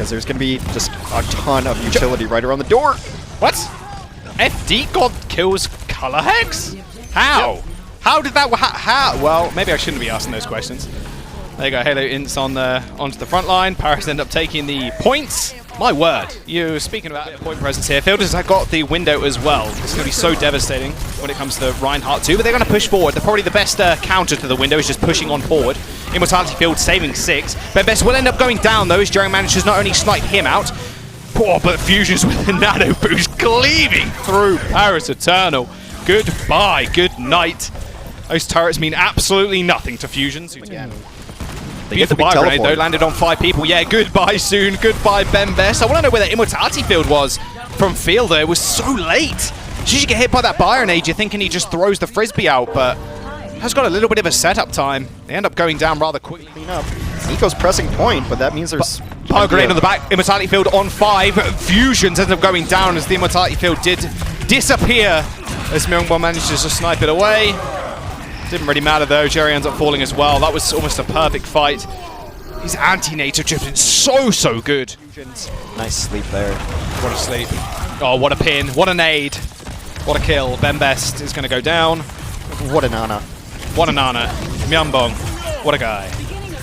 because there's going to be just a ton of utility right around the door. What? FD God kills Color Hex? How? Yep. How did that? How? Well, maybe I shouldn't be asking those questions. There you go, Halo ints on onto the front line. Paris end up taking the points. My word, you speaking about point presence here. Fielders have got the window as well. It's going to be so devastating when it comes to Reinhardt too, but they're going to push forward. They're probably the best counter to the window is just pushing on forward. Immortality Field saving 6. Bembest will end up going down though as Jerry manages not only snipe him out, but Fusions with a nano boost cleaving through Paris Eternal. Goodbye, good night. Those turrets mean absolutely nothing to Fusions. Again. Beautiful buy grenade though, landed on 5 people. Yeah, goodbye soon, goodbye Bembest. I want to know where that Immortality Field was from Fielder. It was so late. As soon as you get hit by that buy grenade, you're thinking he just throws the Frisbee out, but has got a little bit of a setup time. They end up going down rather quickly. Clean up. Nico's pressing point, but that means there's... Buy grenade on the back, Immortality Field on 5. Fusions ends up going down as the Immortality Field did disappear as Myungbong manages to snipe it away. Didn't really matter though, Jerry ends up falling as well. That was almost a perfect fight. His anti-native chips been so good. Nice sleep there. What a sleep. Oh, what a pin, what a nade. What a kill. Bembest is going to go down. What a nana. What a nana. Myungbong, what a guy.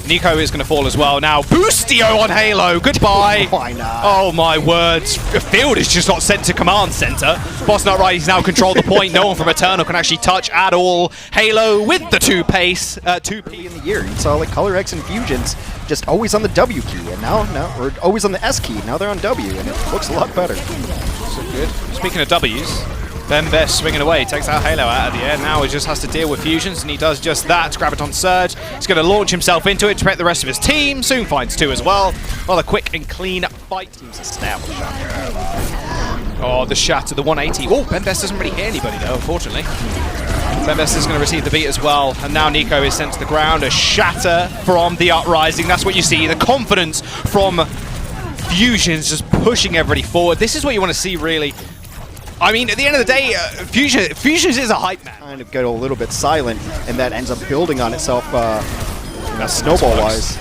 Nico is going to fall as well. Now, Boostio on Halo. Goodbye. Why not? Oh, my words. Field is just not sent to command center. Boss Nut Right, he's now controlled the point. No one from Eternal can actually touch at all. Halo with the 2 pace. 2P in the year. You saw like Color X and Fusions just always on the W key. And now, or always on the S key. Now they're on W. And it looks a lot better. So good. Speaking of W's. Bembest swinging away, takes out Halo out of the air. Now he just has to deal with Fusions, and he does just that. Graviton Surge. He's going to launch himself into it to protect the rest of his team. Soon finds 2 as well. Rather quick and clean fight. Team's established. Oh, the shatter, the 180. Oh, Bembest doesn't really hit anybody though, unfortunately. Bembest is going to receive the beat as well, and now Nico is sent to the ground. A shatter from the Uprising. That's what you see. The confidence from Fusions just pushing everybody forward. This is what you want to see, really. I mean, at the end of the day, Fusions is a hype man. Kind of get a little bit silent, and that ends up building on itself snowball-wise.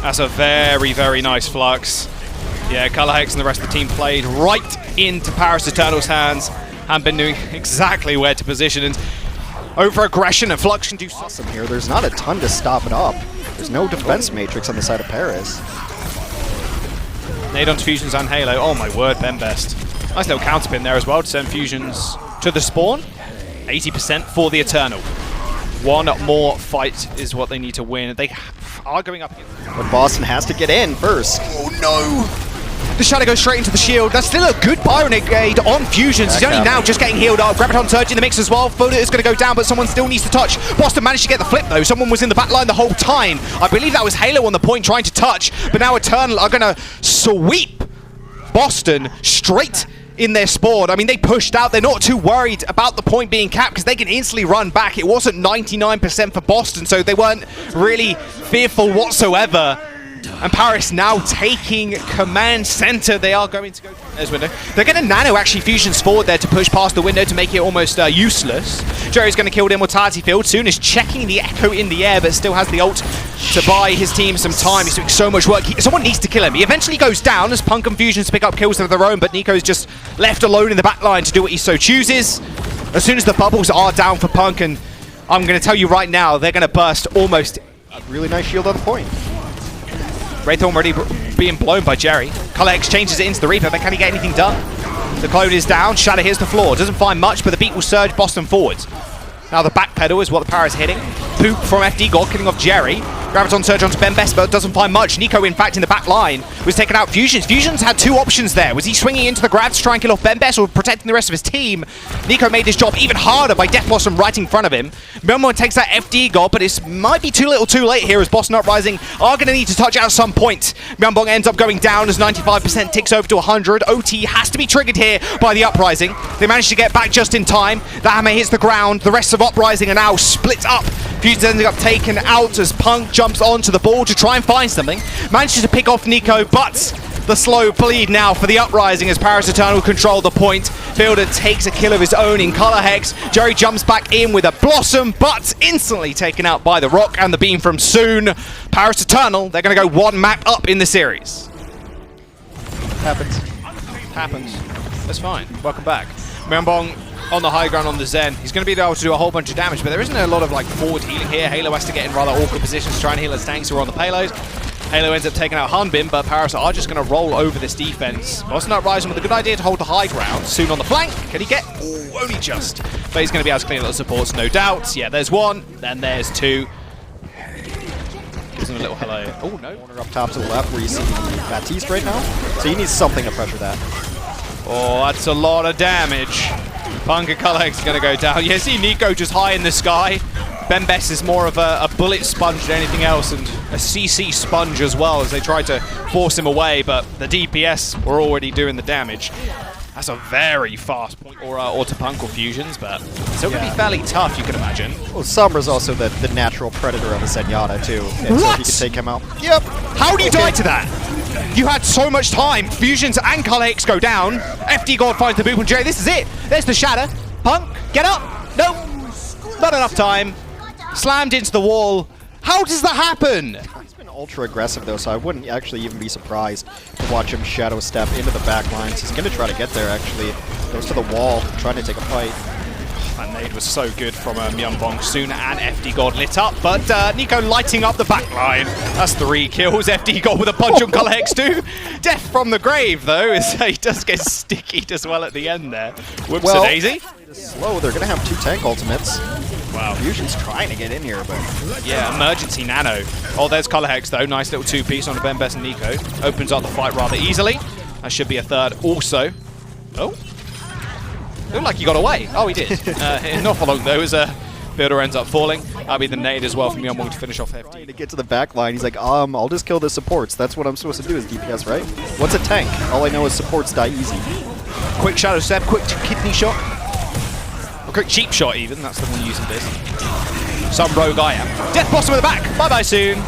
That's a very nice flux. Yeah, Color Hex and the rest of the team played right into Paris Eternal's hands and been knowing exactly where to position. And over-aggression and Flux can do awesome here. There's not a ton to stop it up. There's no defense matrix on the side of Paris. Nade onto Fusions and Halo. Oh my word, Bembest. Nice little counter pin there as well to send Fusions to the spawn. 80% for the Eternal. One more fight is what they need to win. They are going up. But Boston has to get in first. Oh no! The Shadow goes straight into the shield. That's still a good Byron Grenade on Fusions. He's only now just getting healed up. Graviton Surge in the mix as well. Foda is going to go down, but someone still needs to touch. Boston managed to get the flip though. Someone was in the back line the whole time. I believe that was Halo on the point trying to touch, but now Eternal are going to sweep Boston straight in their spawn. I mean, they pushed out. They're not too worried about the point being capped because they can instantly run back. It wasn't 99% for Boston, so they weren't really fearful whatsoever. And Paris now taking command center. They are going to go there's window. They're going to nano actually Fusions forward there to push past the window to make it almost useless. Jerry's going to kill the Immortality Field. Soon is checking the Echo in the air, but still has the ult to buy his team some time. He's doing so much work. Someone needs to kill him. He eventually goes down as Punk and Fusions pick up kills of their own, but Nico's just left alone in the back line to do what he so chooses. As soon as the bubbles are down for Punk, and I'm going to tell you right now, they're going to burst almost. A really nice shield on the point. Wraithorn already being blown by Jerry. Color X changes it into the Reaper, but can he get anything done? The clone is down. Shadow hits the floor. Doesn't find much, but the beat will surge Boston forwards. Now the back pedal is what the power is hitting. Poop from FD God, killing off Jerry. Graviton Surge onto Bembest, but doesn't find much. Nico, in fact, in the back line, was taking out Fusions. Fusions had 2 options there. Was he swinging into the grab to try and kill off Bembest or protecting the rest of his team? Nico made his job even harder by Death Blossom right in front of him. Myungbong takes that FD God, but it might be too little too late here as Boston Uprising are going to need to touch out at some point. Myungbong ends up going down as 95% ticks over to 100. OT has to be triggered here by the Uprising. They managed to get back just in time. The hammer hits the ground. The rest of Uprising are now split up. Fusions ending up taken out as Punk jumps onto the ball to try and find something. Manages to pick off Nico, but the slow bleed now for the Uprising as Paris Eternal control the point. Fielder takes a kill of his own in Color Hex. Jerry jumps back in with a Blossom, but instantly taken out by the Rock and the beam from Soon. Paris Eternal, they're going to go 1 map up in the series. Happens. That's fine. Welcome back. Myunbong on the high ground on the Zen. He's going to be able to do a whole bunch of damage, but there isn't a lot of like forward healing here. Halo has to get in rather awkward positions to try and heal his tanks who are on the payload. Halo ends up taking out Hanbin, but Paris are just going to roll over this defense. Boston Uprising with a good idea to hold the high ground. Soon on the flank. Can he get? Oh, only just. But he's going to be able to clean up the supports, no doubt. Yeah, there's one. Then there's two. Gives him a little hello. Oh, no. Corner up top to the left where you see Baptiste right now. So he needs something to pressure that. Oh, that's a lot of damage. Punk and Culex is going to go down. You see Nico just high in the sky. Bembes is more of a bullet sponge than anything else, and a CC sponge as well as they tried to force him away, but the DPS were already doing the damage. That's a very fast point, or to Punk or fusions, but it's still going to be fairly tough, you can imagine. Well, Sombra's also the natural predator of a Zenyatta, too. And What? so if you can take him out. Yep. How do you die to that? You had so much time. Fusions and Culex go down. FD God finds the boop on Jerry. This is it. There's the shatter. Punk, get up. Nope. Not enough time. Slammed into the wall. How does that happen? He's been ultra aggressive, though, so I wouldn't actually even be surprised to watch him shadow step into the back lines. He's going to try to get there, actually. Goes to the wall, trying to take a fight. That nade was so good from Myunbong. Soon and FD God lit up, but Nico lighting up the back line. That's 3 kills. FD God with a punch on Culex too. Death from the grave, though, as he does get sticky as well at the end there. Whoops-a-daisy. Slow, they're going to have 2 tank ultimates. Wow. Fusion's trying to get in here, but... Yeah, emergency nano. Oh, there's Culex, though. Nice little 2-piece on Bembes and Nico. Opens up the fight rather easily. That should be a third also. Oh. Looked like he got away. Oh, he did. Not for long, though, as Builder ends up falling. That'll be the nade as well from Myunbong to finish off FD. To get to the back line, he's like, I'll just kill the supports. That's what I'm supposed to do as DPS, right? What's a tank? All I know is supports die easy. Quick shadow step, quick kidney shot. A quick cheap shot, even. That's the one using this. Some rogue I am. Death Blossom at the back. Bye-bye soon.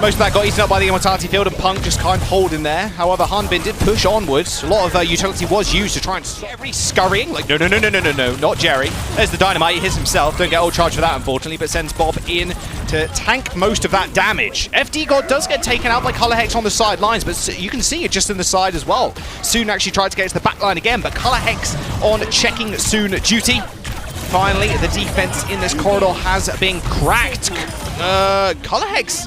Most of that got eaten up by the Immortality Field, and Punk just kind of holding there. However, Hanbin did push onwards. A lot of utility was used to try and every scurrying. Like, no, not Jerry. There's the dynamite. He hits himself. Don't get old charge for that, unfortunately, but sends Bob in to tank most of that damage. FD God does get taken out by Culex on the sidelines, but you can see it just in the side as well. Soon actually tried to get to the back line again, but Culex on checking Soon duty. Finally, the defense in this corridor has been cracked. Culex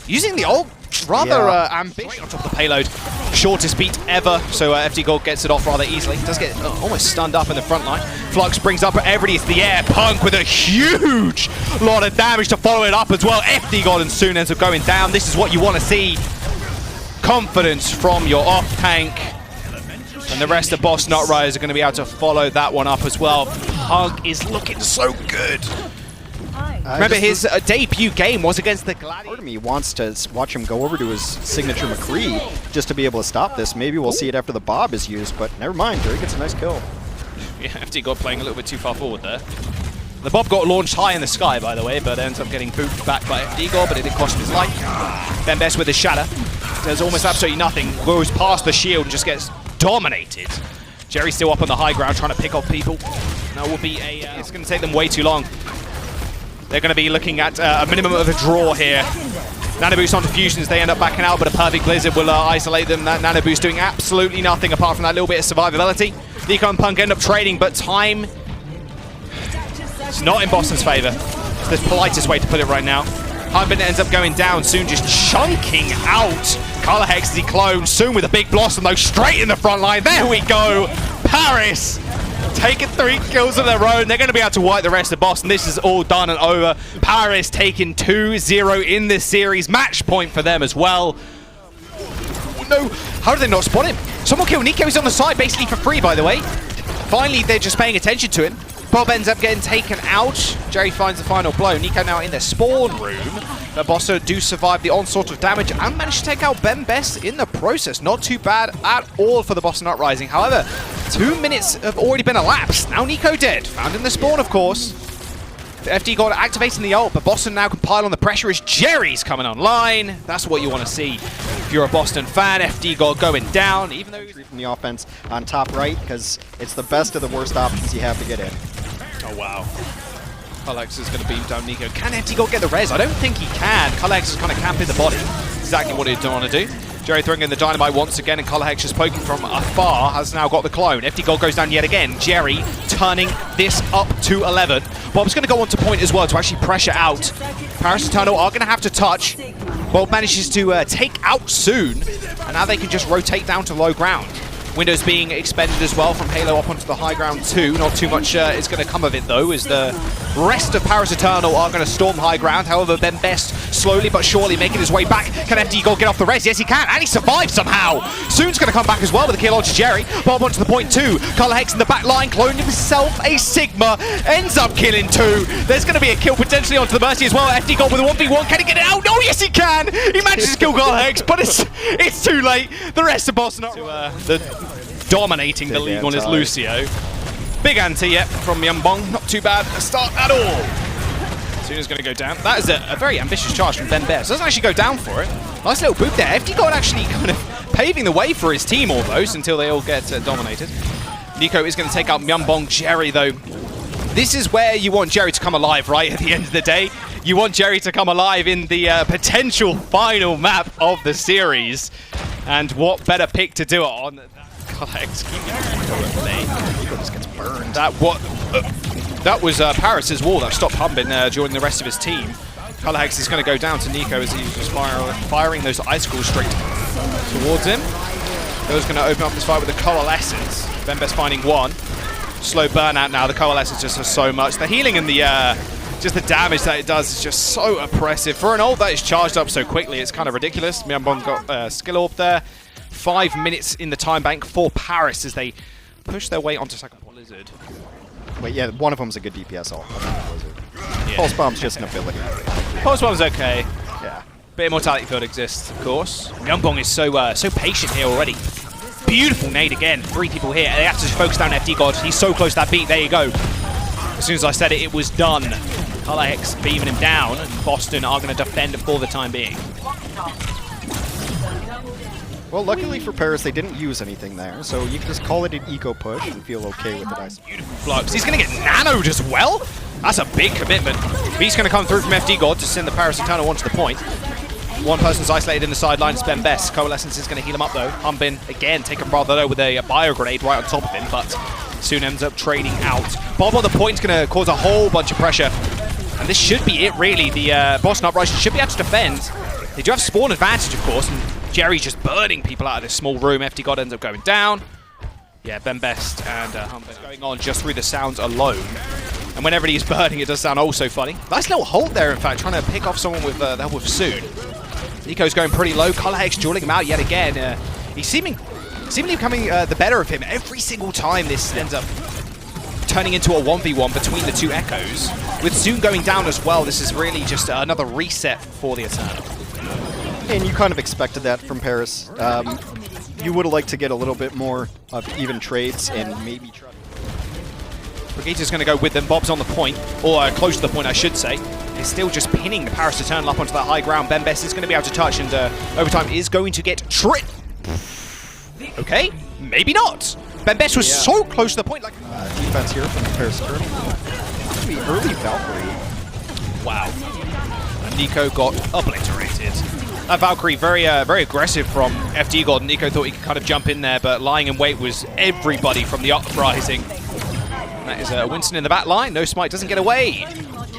using the old, rather ambitious on top of the payload. Shortest beat ever, so FD Gold gets it off rather easily. Does get almost stunned up in the front line. Flux brings up everybody to the air. Punk with a huge lot of damage to follow it up as well. FD Gold and Soon ends up going down. This is what you want to see. Confidence from your off tank. And the rest of Boss Nut Riders are going to be able to follow that one up as well. Punk is looking so good. Remember, his debut game was against the Gladiators. Part of me wants to watch him go over to his signature McCree just to be able to stop this. Maybe we'll see it after the Bob is used, but never mind. Jerry gets a nice kill. Yeah, FD God playing a little bit too far forward there. The Bob got launched high in the sky, by the way, but ends up getting booped back by FD God, but it did cost him his life. Bembes with his shatter. Does almost absolutely nothing. Goes past the shield and just gets dominated. Jerry's still up on the high ground trying to pick off people. That will be a... it's going to take them way too long. They're going to be looking at a minimum of a draw here. Nano Boost onto Fusions, they end up backing out, but a perfect Blizzard will isolate them. That Nano Boost doing absolutely nothing apart from that little bit of survivability. Nico and Punk end up trading, but time... it's not in Boston's favor. It's the politest way to put it right now. Hanbin ends up going down, Soon just chunking out Culex as he clones. Soon with a big blossom though, straight in the front line. There we go! Paris taking 3 kills of their own. They're going to be able to wipe the rest of Boston. This is all done and over. Paris taking 2-0 in this series. Match point for them as well. Oh, no, how did they not spot him? Someone killed Nico. He's on the side basically for free, by the way. Finally, they're just paying attention to him. Bob ends up getting taken out. Jerry finds the final blow. Nico now in the spawn room. The Bosso do survive the onslaught of damage and manage to take out Bembes in the process. Not too bad at all for the Boston Uprising. However, 2 minutes have already been elapsed. Now Nico dead. Found in the spawn, of course. The FD God activating the ult, but Boston now can pile on the pressure as Jerry's coming online. That's what you want to see. If you're a Boston fan, FD God going down, even though From the offense on top right, because it's the best of the worst options you have to get in. Oh, wow. Culex is going to beam down Nico. Can FD God get the res? I don't think he can. Culex is kind of camping the body. Exactly what he don't want to do. Jerry throwing in the dynamite once again, and Colorhex just poking from afar, has now got the clone. FD Gold goes down yet again. Jerry turning this up to 11. Bob's going to go on to point as well to actually pressure out. Paris Eternal are going to have to touch. Bob manages to take out Soon, and now they can just rotate down to low ground. Windows being expended as well from Halo up onto the high ground too. Not too much is going to come of it though, as the rest of Paris Eternal are going to storm high ground. However, Ben Best slowly but surely making his way back. Can FD Gold get off the res? Yes, he can, and he survives somehow. Soon's going to come back as well with a kill onto Jerry. Bob onto the point too. Color Hex in the back line, cloned himself a Sigma, ends up killing 2. There's going to be a kill potentially onto the Mercy as well. FD Gold with a 1v1. Can he get it out? Oh, yes, he can. He manages to kill Color Hex, but it's too late. The rest of Boston are dominating the league on his Lucio. Big anti, yep, from Myunbong. Not too bad a start at all. Suna's going to go down. That is a very ambitious charge from Ben Bears. Doesn't actually go down for it. Nice little boot there. FD Gold actually kind of paving the way for his team almost until they all get dominated. Nico is going to take out Myunbong. Jerry, though. This is where you want Jerry to come alive, right? At the end of the day, you want Jerry to come alive in the potential final map of the series. And what better pick to do it on? Just gets burned. That was Paris's wall that stopped Humbin joining the rest of his team. Colorhex is going to go down to Nico as he's just firing those icicles straight towards him. Go's going to open up this fight with the Coalescence. Bembest finding 1. Slow burnout now. The Coalescence just does so much. The healing and the just the damage that it does is just so oppressive. For an ult that is charged up so quickly, it's kind of ridiculous. Myunbong got skill orb there. 5 minutes in the time bank for Paris as they push their way onto second Blizzard. Wait, yeah, one of them's a good DPS ult. Yeah. Pulse Bomb's just an ability. Pulse Bomb's okay. Yeah. Bit of Mortality Field exists, of course. Myunbong is so patient here already. Beautiful nade again. 3 people here. They have to focus down FD God. He's so close to that beat. There you go. As soon as I said it, it was done. Colorhex beaming him down, and Boston are going to defend for the time being. Well, luckily for Paris, they didn't use anything there, so you can just call it an eco push and feel okay with it. Beautiful flux. He's going to get nanoed as well? That's a big commitment. He's going to come through from FD God to send the Paris Eternal onto the point. One person's isolated in the sideline, it's Ben Best. Coalescence is going to heal him up though. Humbin, again, taken rather low with a bio grenade right on top of him, but soon ends up trading out. Bob on the point is going to cause a whole bunch of pressure. And this should be it, really. The Boston Uprising should be able to defend. They do have spawn advantage, of course, and Jerry's just burning people out of this small room. FD God ends up going down. Yeah, Ben Best and Humbin going on just through the sounds alone. And whenever he's burning, it does sound also funny. Nice little hold there, in fact, trying to pick off someone with the help of Soon. Nico's going pretty low. Colorhex dueling him out yet again. He's seemingly becoming the better of him every single time. This ends up turning into a 1v1 between the 2 Echoes. With Soon going down as well, this is really just another reset for the Eternal. And you kind of expected that from Paris. You would have liked to get a little bit more of even trades and maybe try. Brigitta's going to go with them. Bob's on the point, or close to the point, I should say. He's still just pinning the Paris Eternal up onto that high ground. Ben Best is going to be able to touch, and Overtime is going to get tripped. Okay, maybe not. Ben Best was so close to the point. Like defense here from the Paris Eternal. Maybe early Valkyrie. Wow. And Nico got obliterated. That Valkyrie, very aggressive from FD God. Nico thought he could kind of jump in there, but lying in wait was everybody from the Uprising. And that is Winston in the back line. No Smite doesn't get away.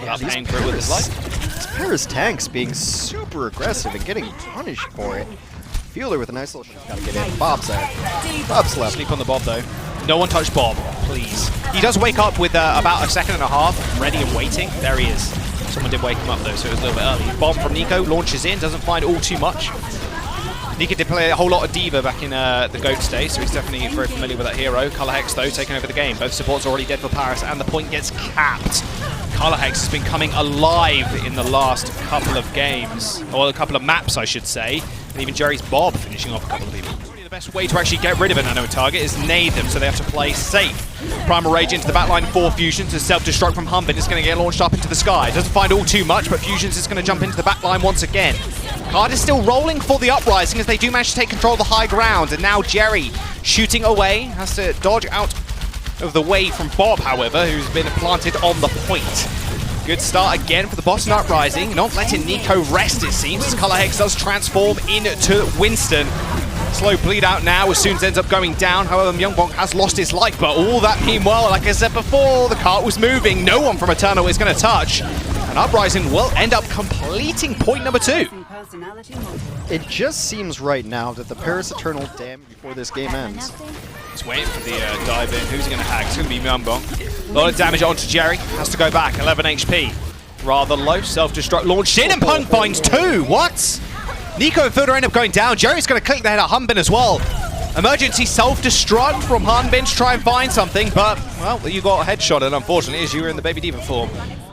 Without paying for it with his life. These Paris tanks being super aggressive and getting punished for it. Fielder with a nice little shot. Gotta get in. Bob's there. Bob's left. Sleep on the Bob, though. No one touch Bob, please. He does wake up with about 1.5 seconds, ready and waiting. There he is. Someone did wake him up, though, so it was a little bit early. Bomb from Nico, launches in, doesn't find all too much. Nico did play a whole lot of D.Va back in the GOAT days, so he's definitely very familiar with that hero. Colorhex, though, taking over the game. Both supports already dead for Paris, and the point gets capped. Colorhex has been coming alive in the last couple of games, or a couple of maps, I should say. And even Jerry's Bob finishing off a couple of people. The best way to actually get rid of a nano target is nade them, so they have to play safe. Primal Rage into the backline for Fusions. A self-destruct from Humbin is going to get launched up into the sky. Doesn't find all too much, but Fusions is going to jump into the backline once again. Card is still rolling for the Uprising as they do manage to take control of the high ground. And now Jerry shooting away, has to dodge out of the way from Bob, however, who's been planted on the point. Good start again for the Boston Uprising. Not letting Nico rest, it seems, as Color Hex does transform into Winston. Slow bleed out now as soon as ends up going down. However, Myungbong has lost his life, but all that meanwhile, like I said before, the cart was moving. No one from Eternal is going to touch. And Uprising will end up completing point number 2. It just seems right now that the Paris Eternal damn before this game ends. Just waiting for the dive in. Who's he going to hack? It's going to be Myungbong. A lot of damage onto Jerry. Has to go back. 11 HP. Rather low. Self-destruct launched in, and Punk finds 2. What? Nico and Filter end up going down. Jerry's going to click the head at Hanbin as well. Emergency self-destruct from Hanbin to try and find something, but, well, you got a headshot, and unfortunately, as you were in the Baby D.Va form.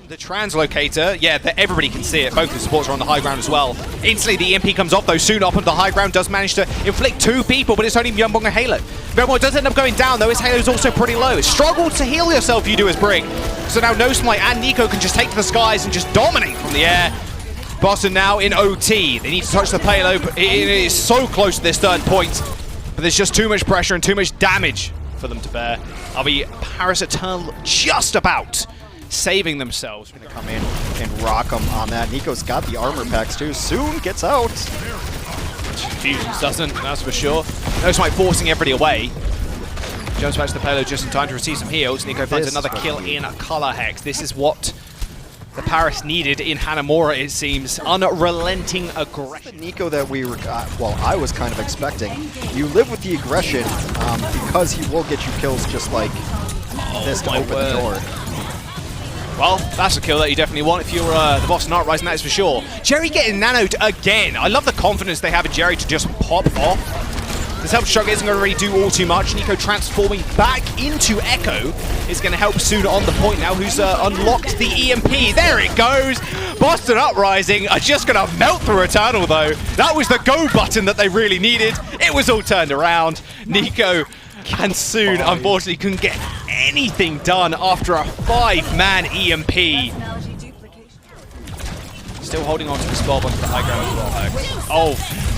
The translocator, yeah, everybody can see it. Both the supports are on the high ground as well. Instantly, the EMP comes off, though, soon up on the high ground, does manage to inflict 2 people, but it's only Myungbong and Halo. Myungbong does end up going down, though. His Halo is also pretty low. Struggle to heal yourself, you do as Brig. So now No Smite and Nico can just take to the skies and just dominate from the air. Boston now in OT. They need to touch the payload, but it is so close to this 3rd point. But there's just too much pressure and too much damage for them to bear. I'll be Paris Eternal just about saving themselves. Gonna come in and rock them on that. Nico's got the armor packs too. Soon gets out. Fusions doesn't, that's for sure. No Smite forcing everybody away. Jumps back to the payload just in time to receive some heals. Nico finds another kill in a Color Hex. This is what the Paris needed in Hanamura, it seems. Unrelenting aggression. Nico that we were, well, I was kind of expecting. You live with the aggression because he will get you kills just like this to open the door. Well, that's a kill that you definitely want if you're the Boston Uprising, that is for sure. Jerry getting nanoed again. I love the confidence they have in Jerry to just pop off. The self-destruct isn't going to really do all too much. Nico transforming back into Echo is going to help soon on the point now, who's unlocked the EMP. There it goes. Boston Uprising are just going to melt through Eternal, though. That was the go button that they really needed. It was all turned around. Nico and Soon, unfortunately, couldn't get anything done after a 5-man EMP. Still holding on to the spell onto the high ground as well, Hex. Oh,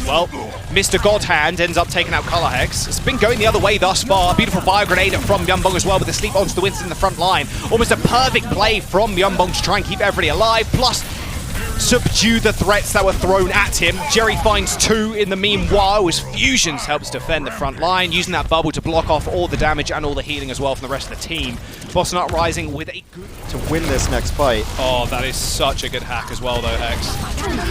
well, Mr. Godhand ends up taking out Color Hex. It's been going the other way thus far. Beautiful fire grenade from Myungbong as well with the sleep onto the Winston in the front line. Almost a perfect play from Myungbong to try and keep everybody alive, plus subdue the threats that were thrown at him. Jerry finds 2 in the meanwhile as Fusions helps defend the front line, using that bubble to block off all the damage and all the healing as well from the rest of the team. Boston Uprising with a good... to win this next fight. Oh, that is such a good hack as well, though, Hex.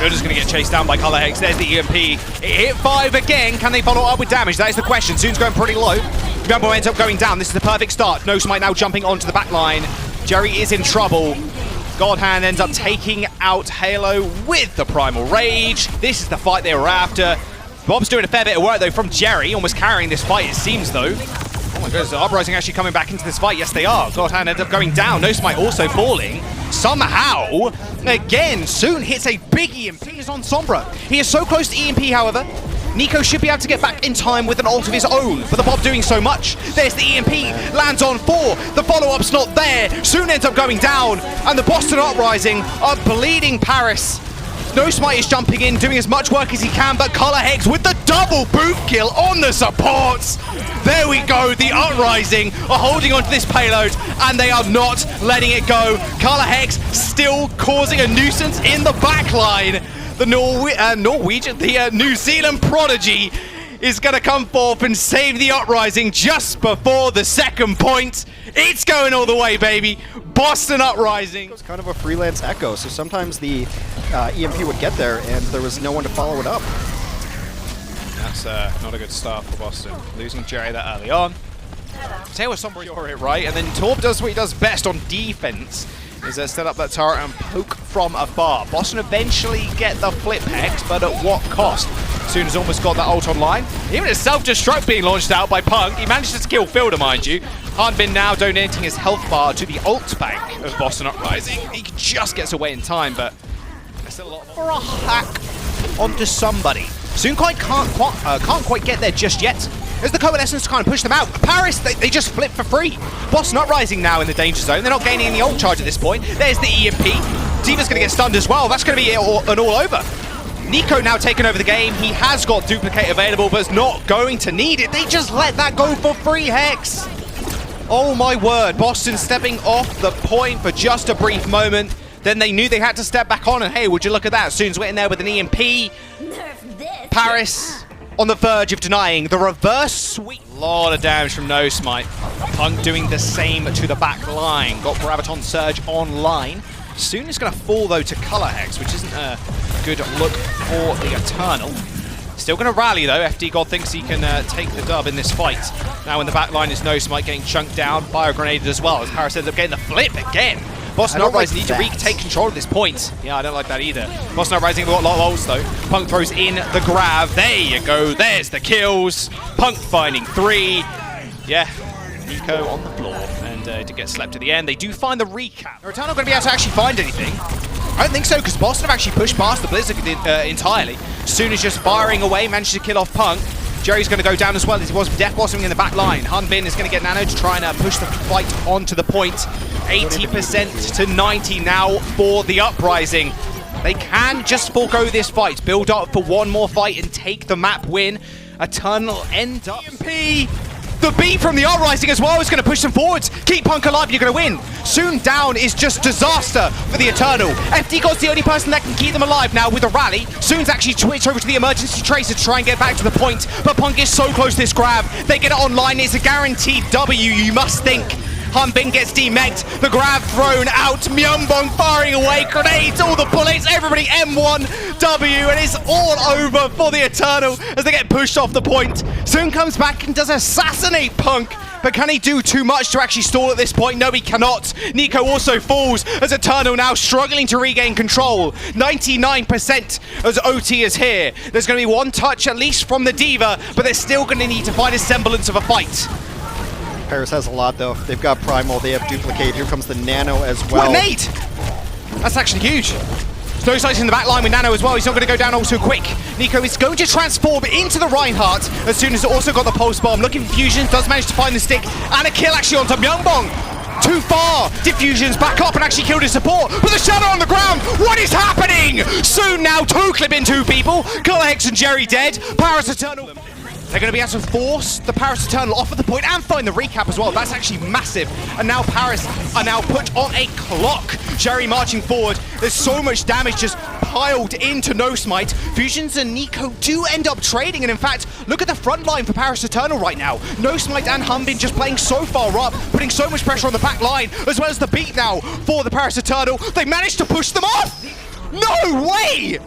You're just going to get chased down by Color Hex. There's the EMP. It hit 5 again. Can they follow up with damage? That is the question. Soon's going pretty low. Myungbong ends up going down. This is the perfect start. No Smite now jumping onto the back line. Jerry is in trouble. Godhand ends up taking out Halo with the Primal Rage. This is the fight they were after. Bob's doing a fair bit of work, though, from Jerry, almost carrying this fight, it seems, though. Oh my goodness, Uprising actually coming back into this fight. Yes, they are. Godhand ends up going down. No Smite also falling. Somehow, again, Soon hits a big EMP. He's on Sombra. He is so close to EMP, however. Nico should be able to get back in time with an ult of his own, but the Bob doing so much. There's the EMP, lands on 4, the follow-up's not there, Soon ends up going down, and the Boston Uprising are bleeding Paris. No Smite is jumping in, doing as much work as he can, but Color Hex with the double boot kill on the supports. There we go, the Uprising are holding onto this payload, and they are not letting it go. Color Hex still causing a nuisance in the backline. The New Zealand prodigy is going to come forth and save the Uprising just before the 2nd point. It's going all the way, baby. Boston Uprising. It was kind of a freelance Echo, so sometimes the EMP would get there and there was no one to follow it up. That's not a good start for Boston. Losing Jerry that early on. Taylor Sombra for it right, and then Torb does what he does best on defense. Is set up that turret and poke from afar. Boston eventually get the flip Hex, but at what cost? Soon as almost got that ult online. Even a self-destruct being launched out by Punk. He manages to kill Fielder, mind you. Hanbin now donating his health bar to the ult bank of Boston Uprising. He just gets away in time, but there's still a lot for a hack onto somebody. Soon can't quite get there just yet. As the Coalescence kind of push them out. Paris, they just flip for free. Boston Uprising now in the danger zone. They're not gaining any ult charge at this point. There's the EMP. D.Va's going to get stunned as well. That's going to be an all over. Nico now taking over the game. He has got Duplicate available, but is not going to need it. They just let that go for free, Hex. Oh my word. Boston stepping off the point for just a brief moment. then they knew they had to step back on, and hey, would you look at that? Soon's went in there with an EMP. Paris on the verge of denying the reverse sweep. A lot of damage from No Smite. Punk doing the same to the back line. Got Graviton Surge online. Soon is going to fall, though, to Color Hex, which isn't a good look for the Eternal. Still going to rally, though. FD God thinks he can take the dub in this fight. Now in the back line is No Smite getting chunked down, bio-grenaded as well, as Paris ends up getting the flip again. Boston Uprising need to retake control at this point. Yeah, I don't like that either. Boston Uprising have got a lot of ults, though. Punk throws in the grab. There you go. There's the kills. Punk finding 3. Yeah, Nico on the floor. And to get slept at the end. They do find the recap. Are Eternal going to be able to actually find anything? I don't think so, because Boston have actually pushed past the Blizzard entirely. Soon as just firing away, managed to kill off Punk. Jerry's going to go down as well as he was Death Blossoming in the back line. Hunbin is going to get Nano to try and push the fight onto the point. 80% to 90 now for the Uprising. They can just forego this fight, build up for one more fight and take the map win. Eternal end up. EMP! The beat from the Uprising as well is going to push them forwards. Keep Punk alive, you're going to win. Soon down is just disaster for the Eternal. FD God's the only person that can keep them alive now with a rally. Soon's actually switched over to the emergency tracer to try and get back to the point, but Punk is so close to this grab. They get it online, it's a guaranteed W, you must think. Hunbin gets demegged, the grab thrown out, Myungbong firing away, grenades, all the bullets, everybody M1 W, and it's all over for the Eternal as they get pushed off the point. Soon comes back and does assassinate Punk, but can he do too much to actually stall at this point? No, he cannot. Nico also falls as Eternal now struggling to regain control. 99% as OT is here. There's going to be one touch at least from the D.Va, but they're still going to need to find a semblance of a fight. Paris has a lot, though. They've got Primal, they have Duplicate. Here comes the Nano as well. What an 8! That's actually huge. Snow Slice in the back line with Nano as well. He's not going to go down all too quick. Nico is going to transform into the Reinhardt as soon as it also got the Pulse Bomb. Looking for Fusion, does manage to find the stick, and a kill actually onto Myungbong. Too far. Diffusion's back up and actually killed his support. With a shadow on the ground. What is happening? Soon now, 2 clipping 2 people. Color Hex and Jerry dead. Paris Eternal. They're going to be able to force the Paris Eternal off of the point and find the recap as well. That's actually massive. And now Paris are now put on a clock. Jerry marching forward. There's so much damage just piled into No Smite. Fusions and Nico do end up trading. And in fact, look at the front line for Paris Eternal right now. No Smite and Hunbin just playing so far up, putting so much pressure on the back line, as well as the beat now for the Paris Eternal. They managed to push them off. No way!